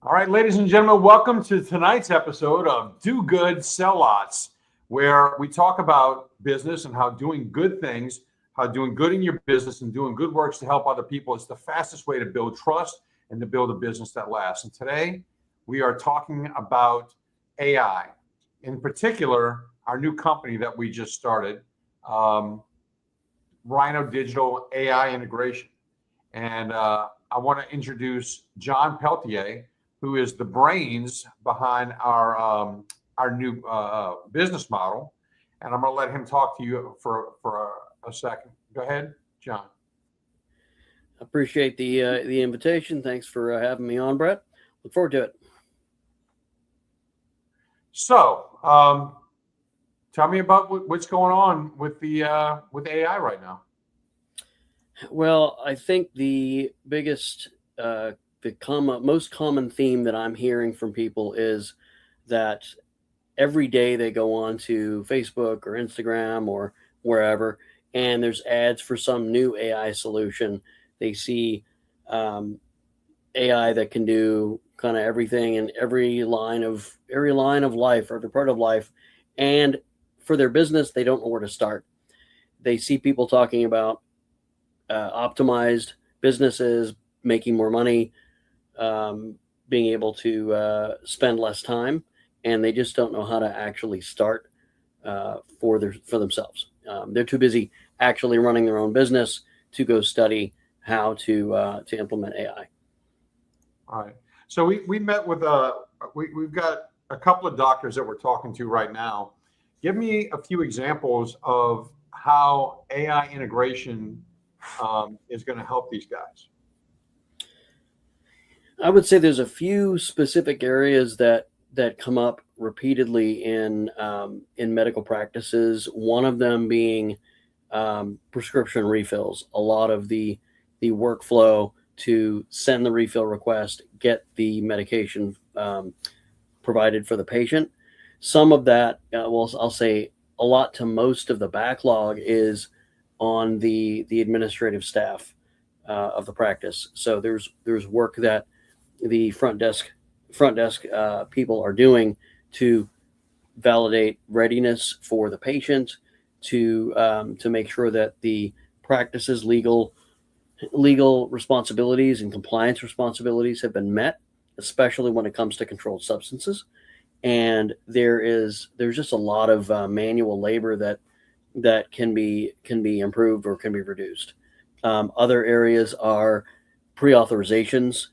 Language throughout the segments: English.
All right, ladies and gentlemen, welcome to tonight's episode of Do Good, Sell Lots, where we talk about business and how doing good things, how doing good in your business and doing good works to help other people is the fastest way to build trust and to build a business that lasts. And today we are talking about AI, in particular, our new company that we just started, Rhino Digital AI integration. And I want to introduce John Peltier, who is the brains behind our new business model. And I'm going to let him talk to you for a second. Go ahead, John. I appreciate the invitation. Thanks for having me on, Brett. Look forward to it. So, tell me about what's going on with AI right now. Well, I think the biggest, most common theme that I'm hearing from people is that every day they go on to Facebook or Instagram or wherever, and there's ads for some new AI solution. They see AI that can do kind of everything in every line of life, every part of life, and for their business, they don't know where to start. They see people talking about optimized businesses, making more money, being able to spend less time, and they just don't know how to actually start for themselves. They're too busy actually running their own business to go study how to implement AI. All right. So we met with we've got a couple of doctors that we're talking to right now. Give me a few examples of how AI integration is going to help these guys. I would say there's a few specific areas that come up repeatedly in medical practices. One of them being prescription refills. A lot of the workflow to send the refill request, get the medication provided for the patient. Some of that, I'll say a lot to most of the backlog is on the administrative staff of the practice. So there's work that the front desk people are doing to validate readiness for the patient, to make sure that the practice's legal responsibilities and compliance responsibilities have been met, especially when it comes to controlled substances. And there's just a lot of manual labor that can be improved or can be reduced. Other areas are pre-authorizations,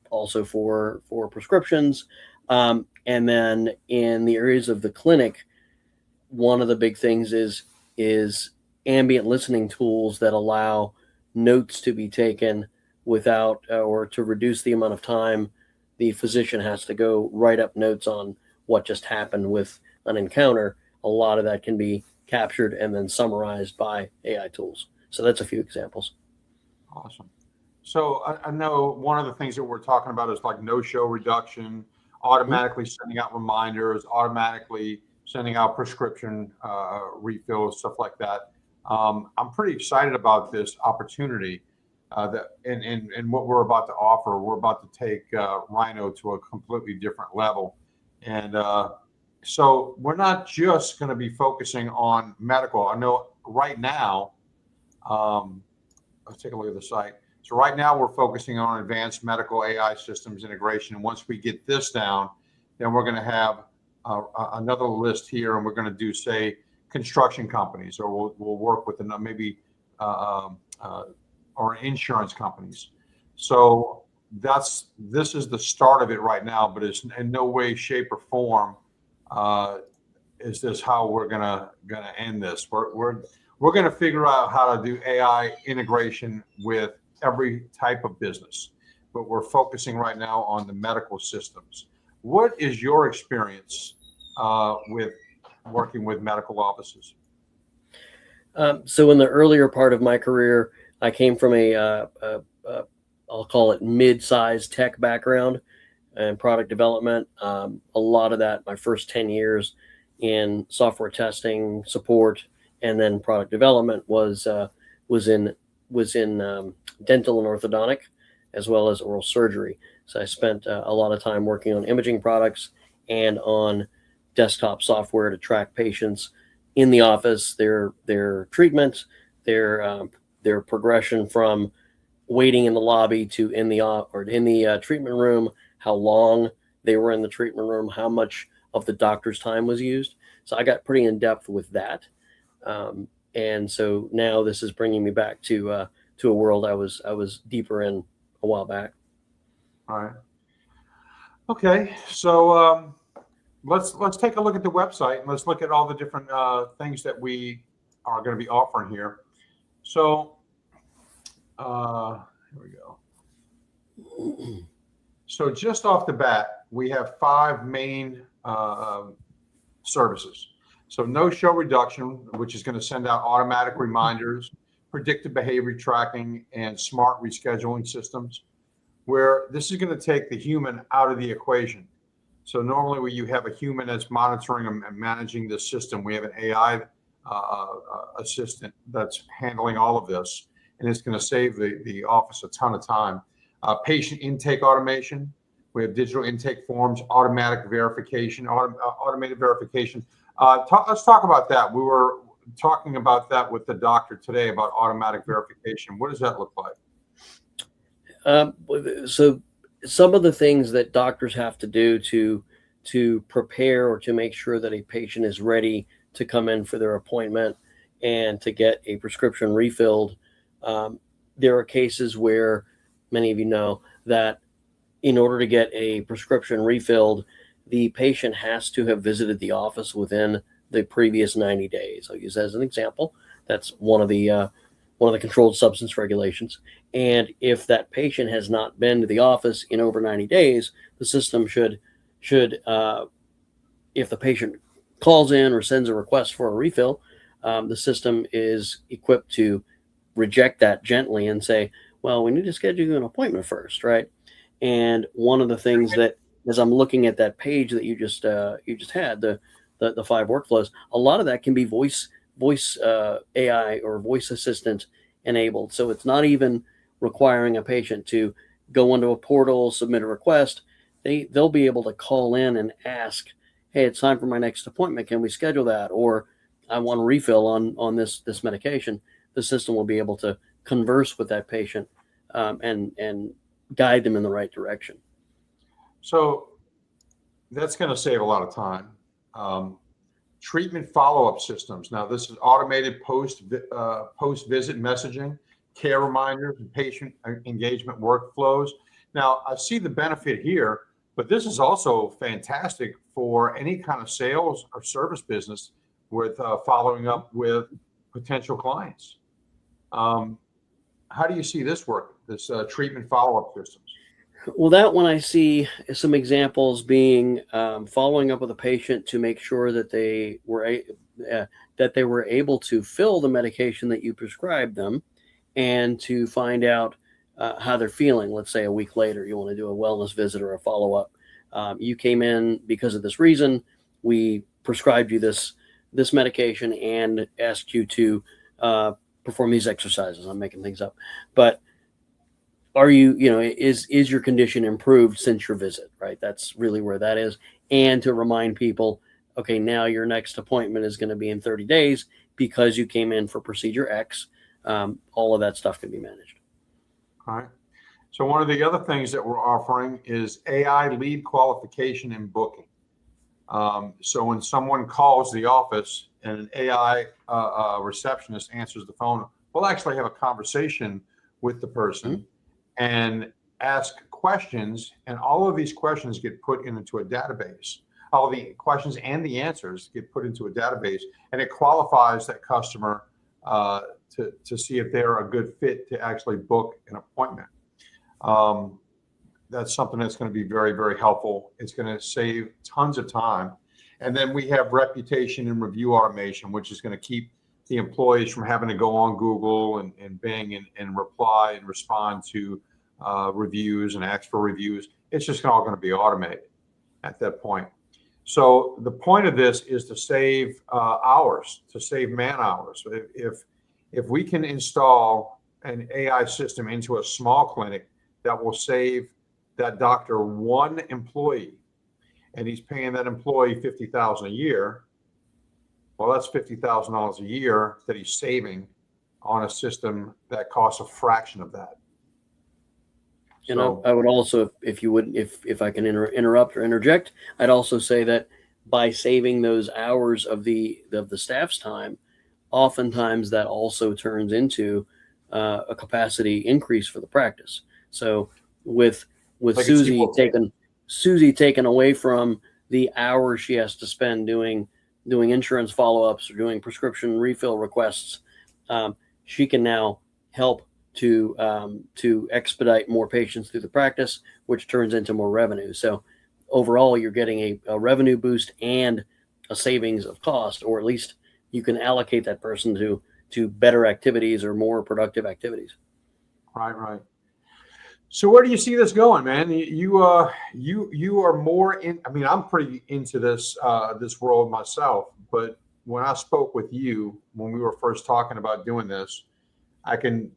also for prescriptions. And then in the areas of the clinic, one of the big things is ambient listening tools that allow notes to be taken without or to reduce the amount of time the physician has to go write up notes on what just happened with an encounter. A lot of that can be captured and then summarized by AI tools. So that's a few examples. Awesome. So I know one of the things that we're talking about is like no-show reduction, automatically sending out reminders, automatically sending out prescription refills, stuff like that. I'm pretty excited about this opportunity and what we're about to offer. We're about to take Rhino to a completely different level. And so we're not just going to be focusing on medical. I know right now, let's take a look at the site. So right now we're focusing on advanced medical AI systems integration. And once we get this down, then we're going to have another list here, and we're going to do, say, construction companies, or we'll work with maybe or insurance companies. So this is the start of it right now, but it's in no way, shape, or form is this how we're gonna end this. We're going to figure out how to do AI integration with every type of business, but we're focusing right now on the medical systems. What is your experience with working with medical offices? So in the earlier part of my career, I came from I'll call it mid-sized tech background and product development. A lot of that, my first 10 years in software testing, support, and then product development was in dental and orthodontic as well as oral surgery. So I spent a lot of time working on imaging products and on desktop software to track patients in the office, their treatment, their progression from waiting in the lobby to in the treatment room, how long they were in the treatment room, how much of the doctor's time was used. So I got pretty in depth with that, and so now this is bringing me back to a world I was deeper in a while back. All right. Okay. So let's take a look at the website and let's look at all the different things that we are going to be offering here. So here we go. So just off the bat, we have 5 main services. So no-show reduction, which is going to send out automatic reminders, predictive behavior tracking, and smart rescheduling systems, where this is going to take the human out of the equation. So normally where you have a human that's monitoring and managing the system, we have an AI assistant that's handling all of this, and it's going to save the office a ton of time. Patient intake automation. We have digital intake forms, automatic verification, automated verification. Let's talk about that. We were talking about that with the doctor today about automatic verification. What does that look like? So some of the things that doctors have to do to prepare or to make sure that a patient is ready to come in for their appointment and to get a prescription refilled. There are cases where many of you know that in order to get a prescription refilled, the patient has to have visited the office within the previous 90 days. I'll use that as an example. That's one of the controlled substance regulations. And if that patient has not been to the office in over 90 days, the system should if the patient calls in or sends a request for a refill, the system is equipped to reject that gently and say, well, we need to schedule you an appointment first, right? And one of the things that, as I'm looking at that page that you just had, the 5 workflows, a lot of that can be voice AI or voice assistant enabled. So it's not even requiring a patient to go into a portal, submit a request. They'll be able to call in and ask, hey, it's time for my next appointment. Can we schedule that? Or I want a refill on this medication. The system will be able to converse with that patient and guide them in the right direction. So that's going to save a lot of time. Treatment follow-up systems. Now, this is automated post-visit messaging, care reminders, and patient engagement workflows. Now, I see the benefit here, but this is also fantastic for any kind of sales or service business with following up with potential clients. How do you see this work, this treatment follow-up systems? Well, that one I see some examples being following up with a patient to make sure that they were able to fill the medication that you prescribed them, and to find out how they're feeling. Let's say a week later, you want to do a wellness visit or a follow-up. You came in because of this reason. We prescribed you this medication and asked you to perform these exercises. I'm making things up, but are is your condition improved since your visit, right? That's really where that is. And to remind people, okay, now your next appointment is going to be in 30 days because you came in for procedure X. All of that stuff can be managed. All right. So one of the other things that we're offering is AI lead qualification and booking. So when someone calls the office and an AI receptionist answers the phone, we'll actually have a conversation with the person and ask questions, and all of these questions get put into a database. All the questions and the answers get put into a database, and it qualifies that customer to see if they're a good fit to actually book an appointment. That's something that's going to be very, very helpful. It's going to save tons of time. And then we have reputation and review automation, which is going to keep the employees from having to go on Google and Bing and reply and respond to reviews and ask for reviews. It's just all going to be automated at that point. So the point of this is to save hours, to save man hours. If we can install an AI system into a small clinic that will save that doctor one employee, and he's paying that employee $50,000 a year, well, that's $50,000 a year that he's saving on a system that costs a fraction of that. And I would also, if I can interrupt or interject, I'd also say that by saving those hours of the staff's time, oftentimes that also turns into a capacity increase for the practice. So with Like Susie taken away from the hours she has to spend doing insurance follow-ups or doing prescription refill requests, she can now help to expedite more patients through the practice, which turns into more revenue. So overall, you're getting a revenue boost and a savings of cost, or at least you can allocate that person to better activities or more productive activities. Right. So where do you see this going, man? You are more in. I mean, I'm pretty into this world myself, but when I spoke with you when we were first talking about doing this, I can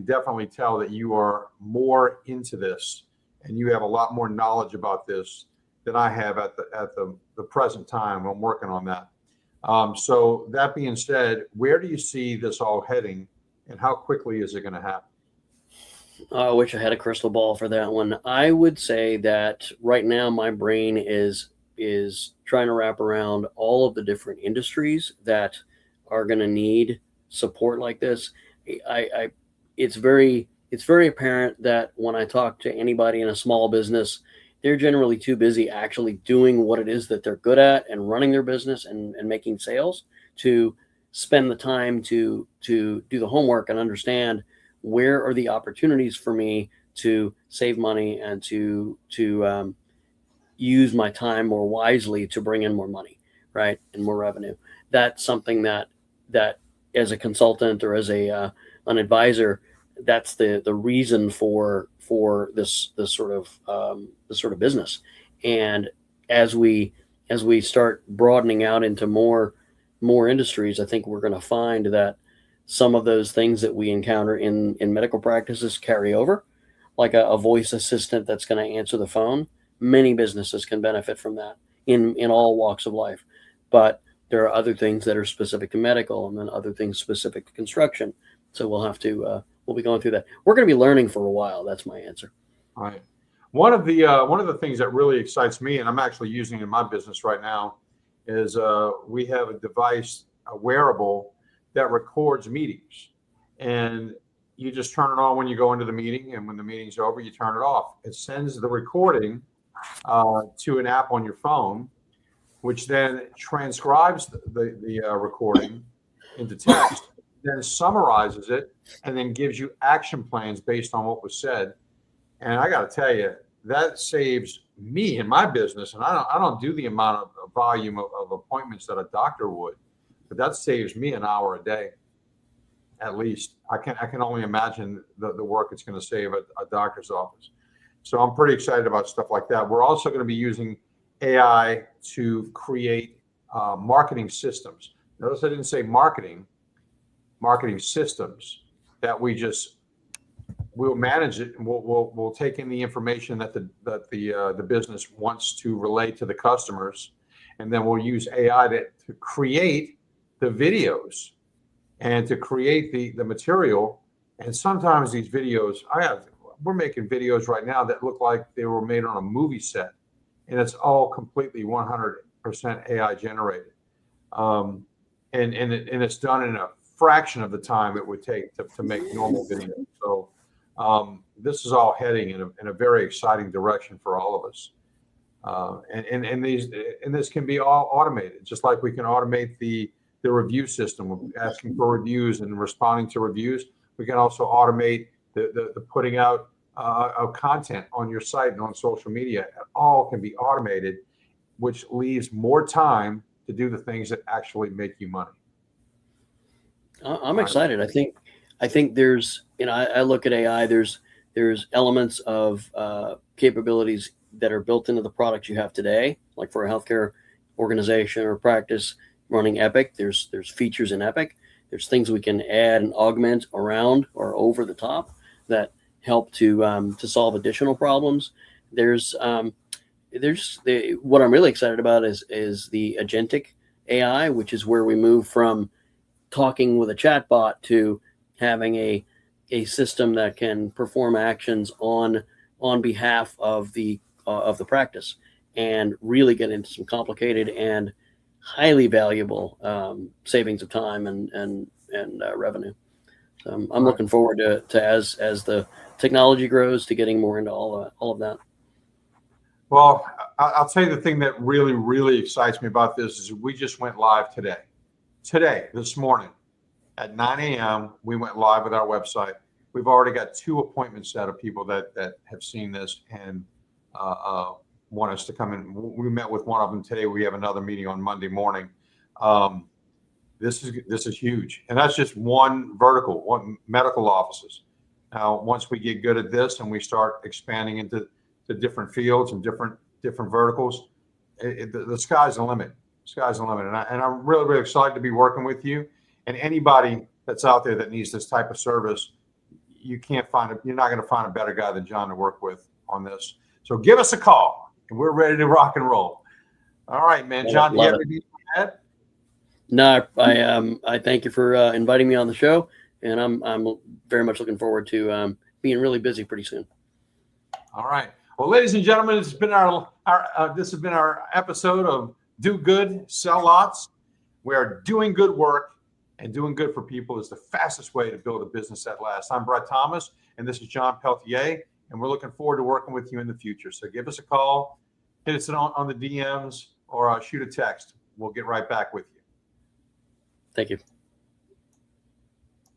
definitely tell that you are more into this, and you have a lot more knowledge about this than I have at the present time. I'm working on that. So that being said, where do you see this all heading, and how quickly is it going to happen? I wish I had a crystal ball for that one. I would say that right now my brain is trying to wrap around all of the different industries that are going to need support like this. It's very apparent that when I talk to anybody in a small business, they're generally too busy actually doing what it is that they're good at and running their business and making sales to spend the time to do the homework and understand where are the opportunities for me to save money and to use my time more wisely to bring in more money, right, and more revenue. That's something that as a consultant or as an advisor, that's the reason for this sort of business. And as we start broadening out into more industries, I think we're going to find that some of those things that we encounter in medical practices carry over, like a voice assistant that's going to answer the phone. Many businesses can benefit from that in all walks of life. But there are other things that are specific to medical, and then other things specific to construction. So we'll be going through that. We're going to be learning for a while. That's my answer. All right. One of the things that really excites me, and I'm actually using it in my business right now, is we have a device, a wearable, that records meetings, and you just turn it on when you go into the meeting, and when the meeting's over, you turn it off. It sends the recording to an app on your phone, which then transcribes the recording into text, then summarizes it, and then gives you action plans based on what was said. And I got to tell you, that saves me in my business, and I don't do the amount of volume of appointments that a doctor would, but that saves me an hour a day, at least. I can only imagine the work it's going to save at a doctor's office. So I'm pretty excited about stuff like that. We're also going to be using AI to create marketing systems. Notice I didn't say marketing systems that we'll manage it, and we'll take in the information that the business wants to relay to the customers, and then we'll use AI to create the videos and to create the material. And sometimes these videos, we're making videos right now that look like they were made on a movie set, and it's all completely 100% AI generated. And it's done in a fraction of the time it would take to make normal videos. So this is all heading in a very exciting direction for all of us. And this can be all automated, just like we can automate the review system, asking for reviews and responding to reviews. We can also automate the putting out of content on your site and on social media. It all can be automated, which leaves more time to do the things that actually make you money. I'm excited. I think there's, I look at AI, there's elements of capabilities that are built into the products you have today, like for a healthcare organization or practice running Epic, there's features in Epic. There's things we can add and augment around or over the top that help to solve additional problems. What I'm really excited about is the agentic AI, which is where we move from talking with a chatbot to having a system that can perform actions on behalf of the practice, and really get into some complicated and highly valuable savings of time and revenue. So I'm Right. looking forward to as the technology grows, to getting more into all of that. Well, I'll tell you the thing that really, really excites me about this is we just went live today. This morning at 9 a.m., we went live with our website. We've already got 2 appointments set of people that have seen this and want us to come in. We met with one of them today. We have another meeting on Monday morning. This is huge, and that's just one vertical, one medical offices. Now, once we get good at this and we start expanding into the different fields and different verticals, the sky's the limit. Sky's the limit, and I'm really, really excited to be working with you. And anybody that's out there that needs this type of service, you're not going to find a better guy than John to work with on this. So give us a call, and we're ready to rock and roll. All right, man. John, do you have anything to add? No, I thank you for inviting me on the show, and I'm very much looking forward to being really busy pretty soon. All right. Well, ladies and gentlemen, this has been our episode of Do Good, Sell Lots. We are doing good work, and doing good for people is the fastest way to build a business that lasts. I'm Brett Thomas, and this is John Peltier, and we're looking forward to working with you in the future. So give us a call, hit us on the DMs, or shoot a text. We'll get right back with you. Thank you.